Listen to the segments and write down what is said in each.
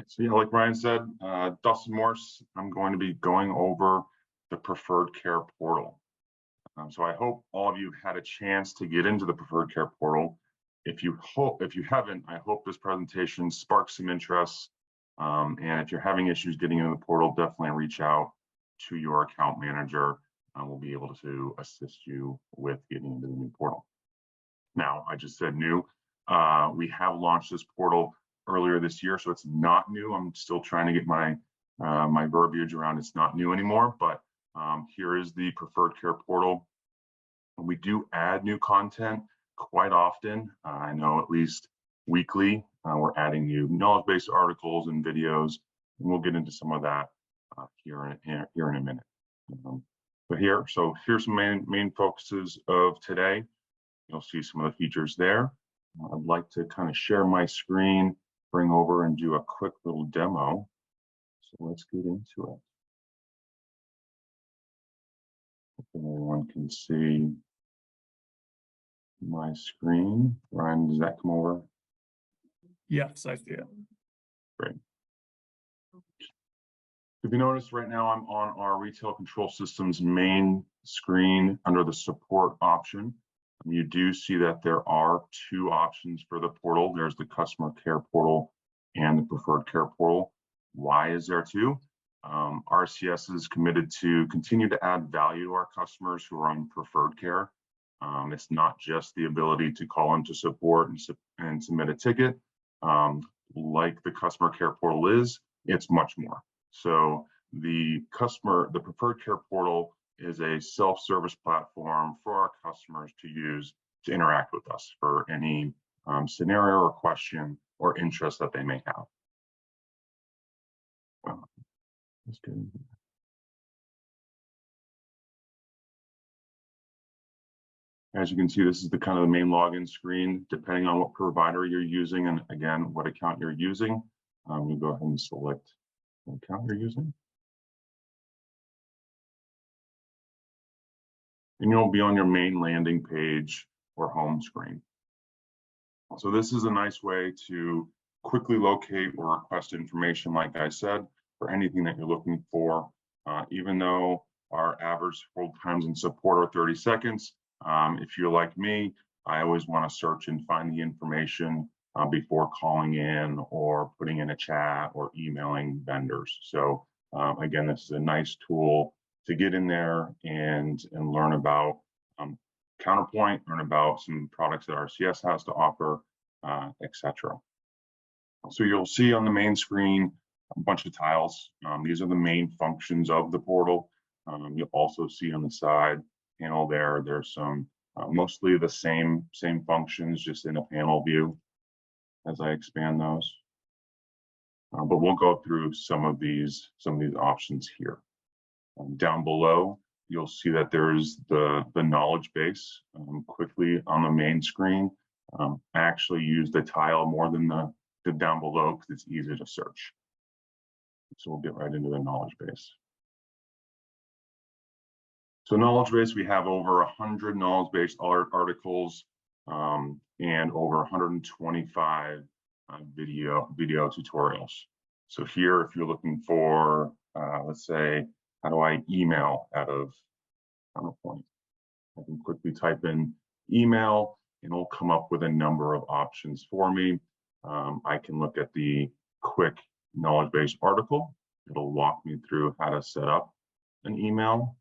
So yeah, like Ryan said, Dustin Morse, I'm going to be going over the Preferred Care Portal. So I hope all of you had a chance to get into the Preferred Care Portal. If you haven't, I hope this presentation sparks some interest. And if you're having issues getting into the portal, definitely reach out to your account manager. We'll be able to assist you with getting into the new portal. Now, I just said new. We have launched this portal earlier this year, so it's not new. I'm still trying to get my my verbiage around it's not new anymore, but here is the Preferred Care Portal. We do add new content quite often. I know at least weekly, we're adding new knowledge-based articles and videos, and we'll get into some of that here in a minute. So here's some main focuses of today. You'll see some of the features there. I'd like to kind of share my screen, bring over and do a quick little demo. So let's get into it. Hopefully everyone can see my screen. Ryan, does that come over? Yes, I see it. Great. If you notice right now, I'm on our Retail Control Systems main screen under the support option. You do see that there are two options for the portal. There's the Customer Care Portal and the Preferred Care Portal. Why is there two? RCS is committed to continue to add value to our customers who are on Preferred Care. It's not just the ability to call into support and submit a ticket. Like the Customer Care Portal is, it's much more. So the Preferred Care Portal is a self-service platform for our customers to use to interact with us for any scenario or question or interest that they may have. Let's get into that. As you can see, this is the kind of the main login screen, depending on what provider you're using and again, what account you're using. You go ahead and select the account you're using. And you'll be on your main landing page or home screen. So this is a nice way to quickly locate or request information, like I said, for anything that you're looking for. Even though our average hold times in support are 30 seconds, if you're like me, I always want to search and find the information before calling in or putting in a chat or emailing vendors. So again, this is a nice tool to get in there and learn about Counterpoint, learn about some products that RCS has to offer, etc. So you'll see on the main screen a bunch of tiles. These are the main functions of the portal. You'll also see on the side panel there's some mostly the same functions, just in a panel view as I expand those. But we'll go through some of these options here. Down below, you'll see that there's the knowledge base quickly on the main screen. I actually use the tile more than the down below because it's easy to search. So we'll get right into the knowledge base. So knowledge base, we have over 100 knowledge-based articles and over 125 video tutorials. So here, if you're looking for, let's say, how do I email out of Counterpoint? I can quickly type in email and it'll come up with a number of options for me. I can look at the quick knowledge-based article. It'll walk me through how to set up an email.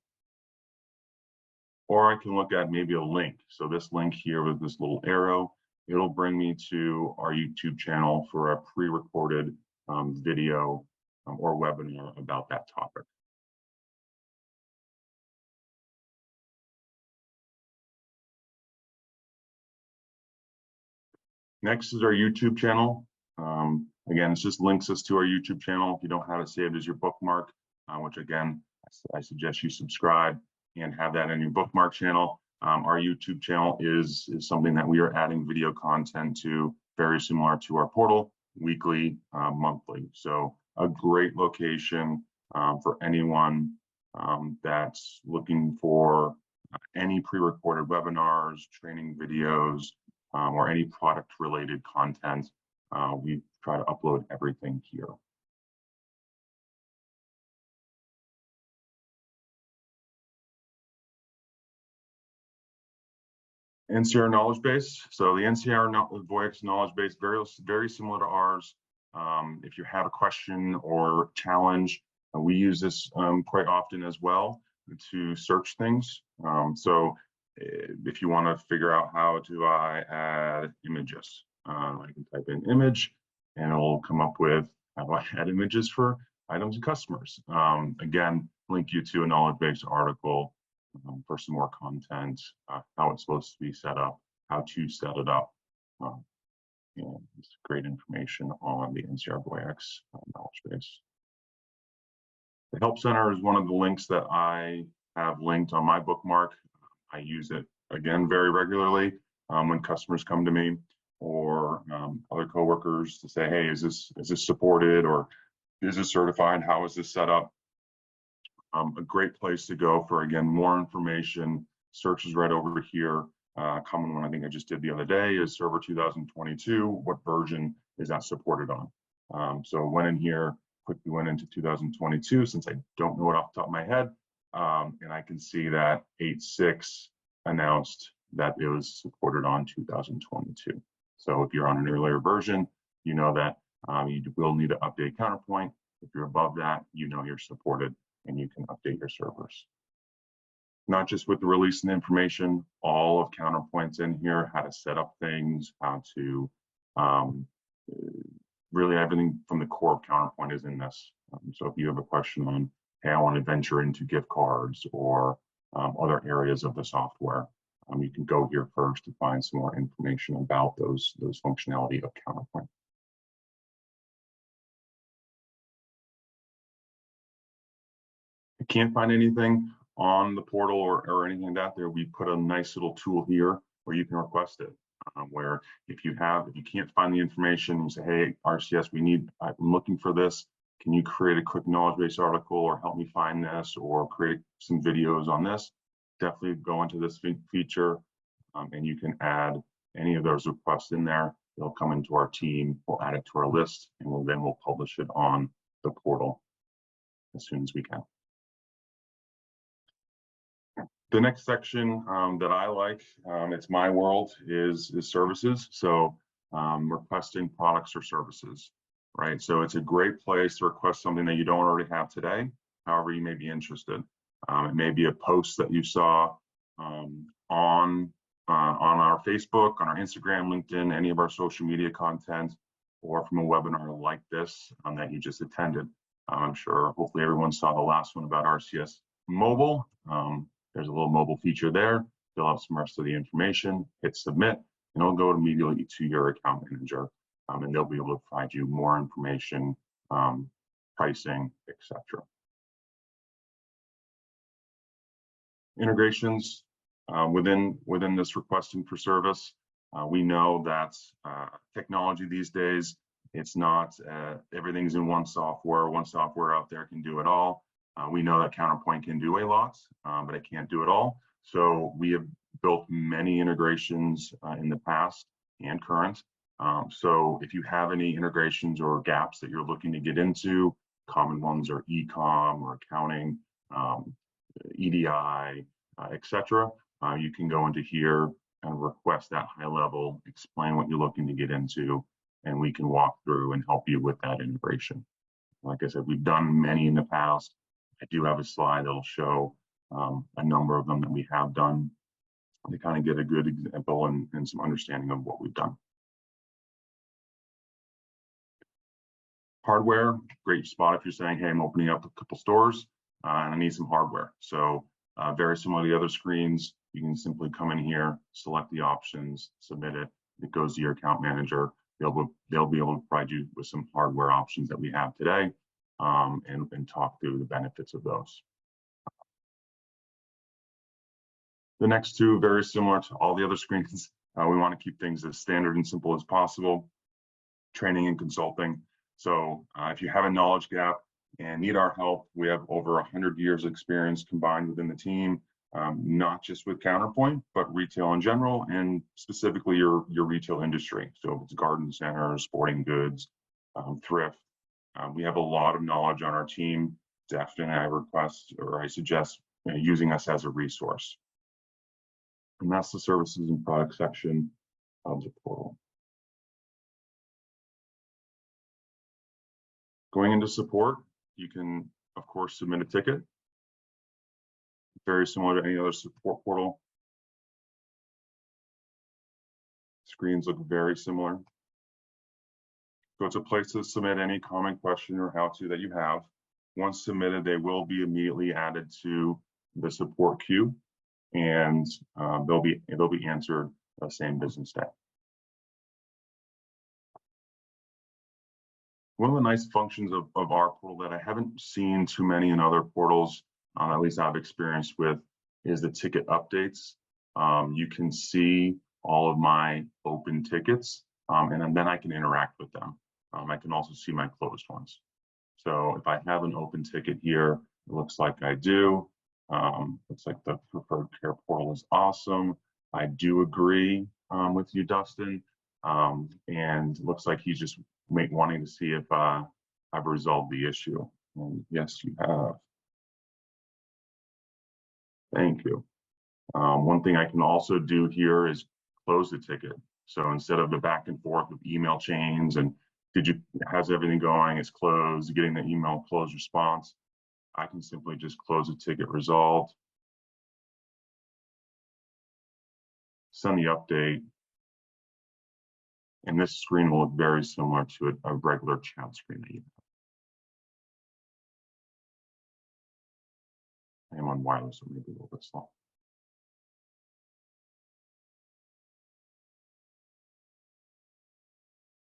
Or I can look at maybe a link. So this link here with this little arrow, it'll bring me to our YouTube channel for a pre-recorded video or webinar about that topic. Next is our YouTube channel. Again, it just links us to our YouTube channel. If you don't have it saved as your bookmark, which again, I suggest you subscribe and have that in your bookmark channel. Our YouTube channel is something that we are adding video content to, very similar to our portal, weekly, monthly. So a great location for anyone that's looking for any pre-recorded webinars, training videos, or any product-related content. We try to upload everything here. NCR knowledge base. So the NCR Voyix knowledge base, very similar to ours. If you have a question or challenge, we use this quite often as well to search things. So if you want to figure out how do I add images, I can type in image and it'll come up with how do I add images for items and customers. Again, link you to a knowledge base article for some more content, how it's supposed to be set up, how to set it up. It's great information on the NCR Voyix knowledge base. The Help Center is one of the links that I have linked on my bookmark. I use it, again, very regularly when customers come to me or other coworkers to say, hey, is this supported or is this certified? How is this set up? A great place to go for, again, more information. Search is right over here. Common one I think I just did the other day is Server 2022. What version is that supported on? So went in here, quickly went into 2022 since I don't know it off the top of my head. And I can see that 8.6 announced that it was supported on 2022. So if you're on an earlier version, you know that you will need to update Counterpoint. If you're above that, you know you're supported and you can update your servers. Not just with the release and information, all of Counterpoint's in here, how to set up things, how to, really everything from the core of Counterpoint is in this. So if you have a question on, hey, I want to venture into gift cards or other areas of the software, you can go here first to find some more information about those functionality of Counterpoint. Can't find anything on the portal or anything like that, we put a nice little tool here where you can request it. Where if you can't find the information, you say, hey, RCS, I'm looking for this. Can you create a quick knowledge base article or help me find this or create some videos on this? Definitely go into this feature and you can add any of those requests in there. They'll come into our team, we'll add it to our list, and we'll publish it on the portal as soon as we can. The next section that I like, it's my world, is services. So requesting products or services, right? So it's a great place to request something that you don't already have today. However, you may be interested. It may be a post that you saw on our Facebook, on our Instagram, LinkedIn, any of our social media content, or from a webinar like this that you just attended. I'm sure hopefully everyone saw the last one about RCS Mobile. There's a little mobile feature there. Fill out some rest of the information, hit submit, and it'll go immediately to your account manager, and they'll be able to provide you more information, pricing, etc. Integrations within this requesting for service. We know that technology these days, it's not everything's in one software. One software out there can do it all. We know that Counterpoint can do a lot, but it can't do it all. So we have built many integrations in the past and current. So if you have any integrations or gaps that you're looking to get into, common ones are e-com or accounting, EDI, etc. You can go into here and request that high level, explain what you're looking to get into, and we can walk through and help you with that integration. Like I said, we've done many in the past. I do have a slide that'll show a number of them that we have done to kind of get a good example and some understanding of what we've done. Hardware, great spot if you're saying, hey, I'm opening up a couple stores and I need some hardware. So very similar to the other screens, you can simply come in here, select the options, submit it. It goes to your account manager. They'll be able to provide you with some hardware options that we have today and talk through the benefits of those. The next two, very similar to all the other screens. We want to keep things as standard and simple as possible. Training and consulting. So if you have a knowledge gap and need our help, we have over 100 years experience combined within the team, not just with Counterpoint, but retail in general, and specifically your retail industry. So if it's garden centers, sporting goods, thrift, we have a lot of knowledge on our team. Dustin and I request, or I suggest, using us as a resource. And that's the services and products section of the portal. Going into support, you can, of course, submit a ticket. Very similar to any other support portal. Screens look very similar. So it's a place to submit any comment, question, or how-to that you have. Once submitted, they will be immediately added to the support queue, and they'll be answered the same business day. One of the nice functions of our portal that I haven't seen too many in other portals, at least I've experienced with, is the ticket updates. You can see all of my open tickets, and then I can interact with them. I can also see my closed ones. So if I have an open ticket here, it looks like I do. Looks like the Preferred Care Portal is awesome. I do agree with you, Dustin. And looks like he's just wanting to see if I've resolved the issue. And yes, you have. Thank you. One thing I can also do here is close the ticket. So instead of the back and forth with email chains and how's everything going? It's closed, getting the email closed response, I can simply just close the ticket resolved, send the update, and this screen will look very similar to a regular chat screen that you have. I am on wireless, so maybe a little bit slow.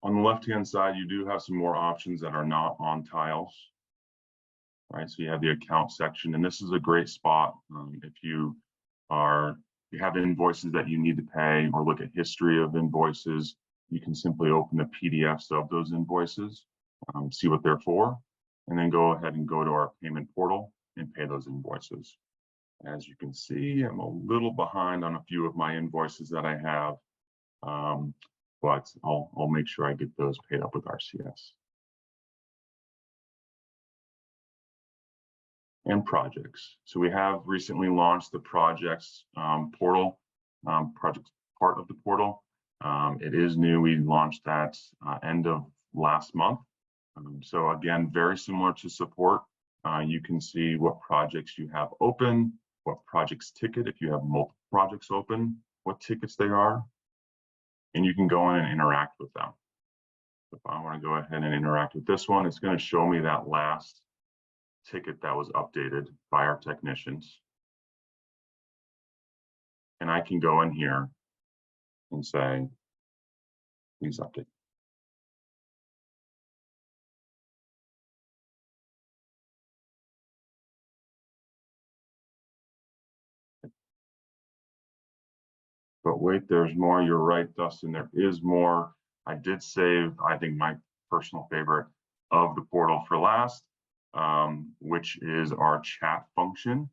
On the left-hand side, you do have some more options that are not on tiles. Right, so you have the account section, and this is a great spot if you have invoices that you need to pay or look at history of invoices. You can simply open the PDFs of those invoices, see what they're for, and then go ahead and go to our payment portal and pay those invoices. As you can see, I'm a little behind on a few of my invoices that I have, but I'll make sure I get those paid up with RCS. And projects. So we have recently launched the projects portal, projects part of the portal. It is new. We launched that end of last month. So again, very similar to support. You can see what projects you have open, what projects ticket, if you have multiple projects open, what tickets they are, and you can go in and interact with them. If I want to go ahead and interact with this one, it's going to show me that last ticket that was updated by our technicians. And I can go in here and say, please update. But wait, there's more. You're right, Dustin. There is more. I did save, I think, my personal favorite of the portal for last, which is our chat function.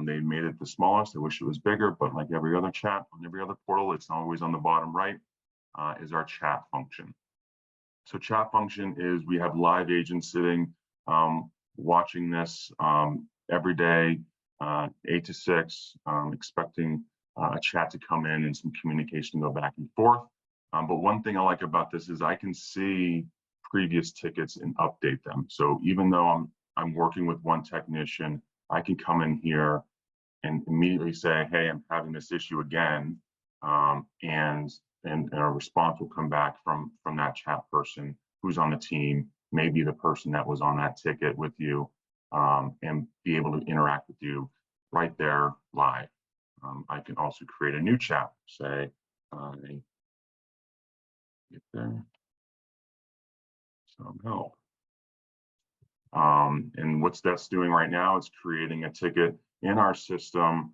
They made it the smallest. I wish it was bigger, but like every other chat on every other portal, it's always on the bottom right, is our chat function. So chat function is we have live agents sitting, watching this every day, 8 to 6, expecting a chat to come in and some communication to go back and forth. But one thing I like about this is I can see previous tickets and update them. So even though I'm working with one technician, I can come in here and immediately say, hey, I'm having this issue again. And a response will come back from that chat person who's on the team, maybe the person that was on that ticket with you, and be able to interact with you right there live. I can also create a new chat, say, get there, some help. And what's that's doing right now, it's creating a ticket in our system.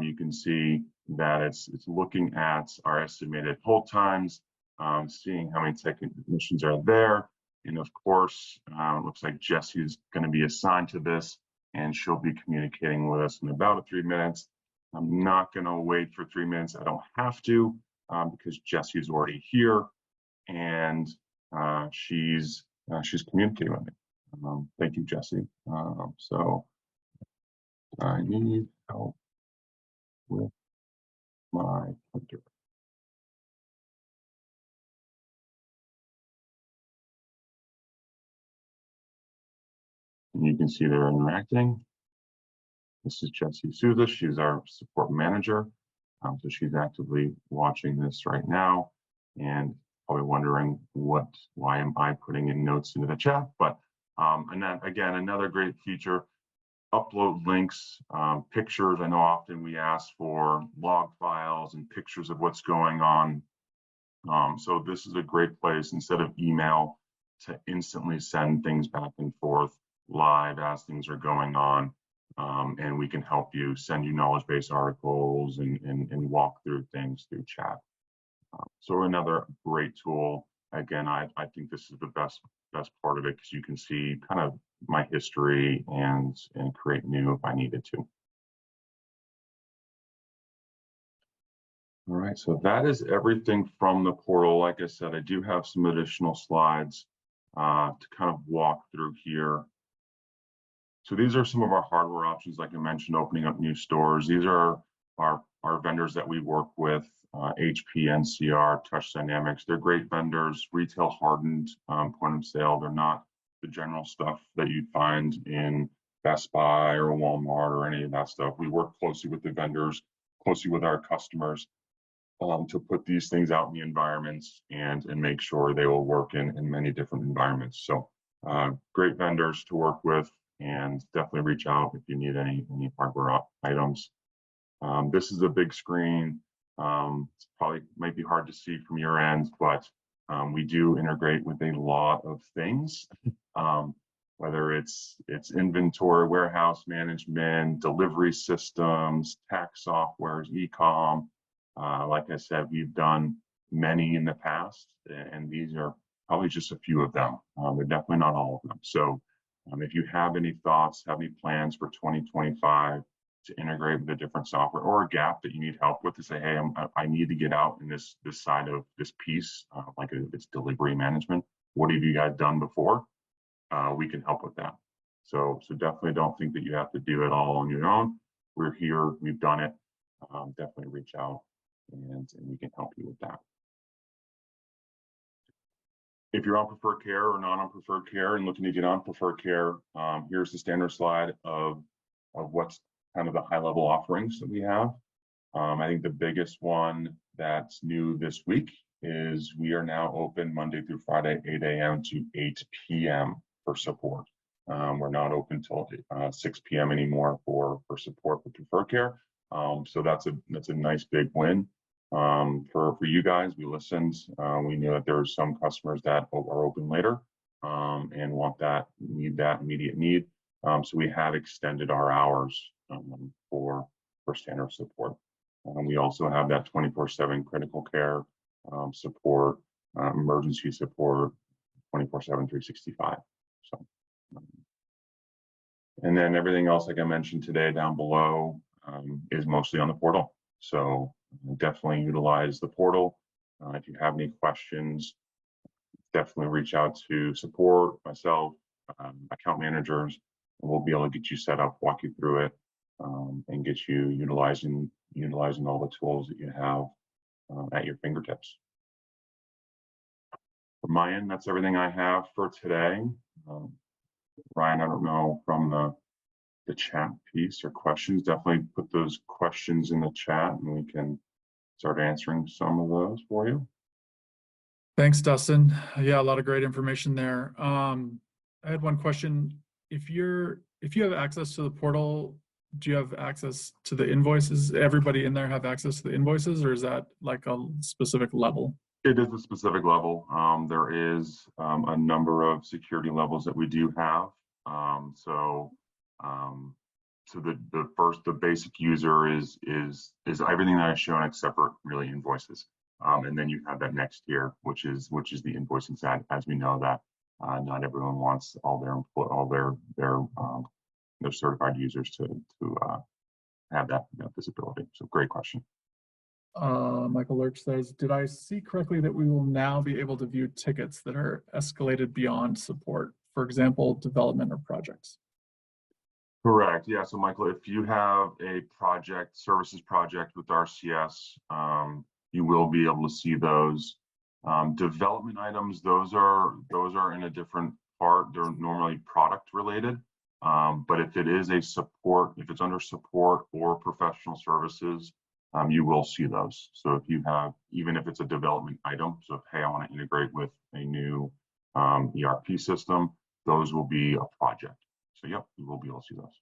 You can see that it's looking at our estimated hold times, seeing how many technicians are there. And of course, it looks like Jesse's going to be assigned to this, and she'll be communicating with us in about 3 minutes. I'm not going to wait for 3 minutes. I don't have to, because Jesse's already here, and she's communicating with me. Thank you, Jesse. So I need help with my printer. And you can see they're interacting. This is Jessie Souza. She's our support manager. So she's actively watching this right now and probably wondering why am I putting in notes into the chat? But and then again, another great feature, upload links, pictures. I know often we ask for log files and pictures of what's going on. So this is a great place instead of email to instantly send things back and forth live as things are going on. And we can help you, send you knowledge base articles and walk through things through chat. So another great tool. Again, I think this is the best part of it because you can see kind of my history and create new if I needed to. All right, so that is everything from the portal. Like I said, I do have some additional slides to kind of walk through here. So these are some of our hardware options, like I mentioned, opening up new stores. These are our vendors that we work with, HP, NCR, Touch Dynamics. They're great vendors, retail hardened, point of sale. They're not the general stuff that you'd find in Best Buy or Walmart or any of that stuff. We work closely with the vendors, closely with our customers to put these things out in the environments and make sure they will work in many different environments. So great vendors to work with, and definitely reach out if you need any hardware items. This is a big screen. It's probably might be hard to see from your end, but we do integrate with a lot of things, whether it's inventory, warehouse management, delivery systems, tax softwares, e-com. Like I said, we've done many in the past, and these are probably just a few of them. They're definitely not all of them. So if you have any thoughts, have any plans for 2025 to integrate with a different software or a gap that you need help with, to say, hey, I need to get out in this side of this piece, like it's delivery management. What have you guys done before? We can help with that. So definitely don't think that you have to do it all on your own. We're here, we've done it. Definitely reach out and we can help you with that. If you're on preferred care or not on preferred care and looking to get on preferred care, here's the standard slide of what's kind of the high level offerings that we have. I think the biggest one that's new this week is we are now open Monday through Friday, 8 a.m. to 8 p.m. for support. We're not open till 6 p.m. anymore for support for preferred care. So that's a nice big win. For you guys, we listened. We knew that there were some customers that are open later and need that immediate need. So we have extended our hours for standard support. We also have that 24/7 critical care support, emergency support, 24/7, 365. So, and then everything else, like I mentioned today, down below is mostly on the portal. So definitely utilize the portal. If you have any questions, definitely reach out to support, myself, account managers, and we'll be able to get you set up, walk you through it, and get you utilizing all the tools that you have at your fingertips. From my end, that's everything I have for today. Ryan, I don't know from the chat piece or questions, definitely put those questions in the chat and we can start answering some of those for you. Thanks, Dustin. Yeah, a lot of great information there. I had one question. If you have access to the portal, do you have access to the invoices? Everybody in there have access to the invoices, or is that like a specific level? It is a specific level. There is a number of security levels that we do have. So the basic user is everything that I've shown except for really invoices. And then you have that next tier, which is the invoicing side. As we know that not everyone wants all their certified users to have that visibility. So great question. Michael Lurch says, did I see correctly that we will now be able to view tickets that are escalated beyond support, for example, development or projects? Correct. Yeah. So Michael, if you have a project, services project with RCS, you will be able to see those. Development items, those are in a different part. They're normally product related. But if it is a support, if it's under support or professional services, you will see those. So if you have, even if it's a development item, so if, hey, I want to integrate with a new ERP system, those will be a project. So yep, you will be able to see those.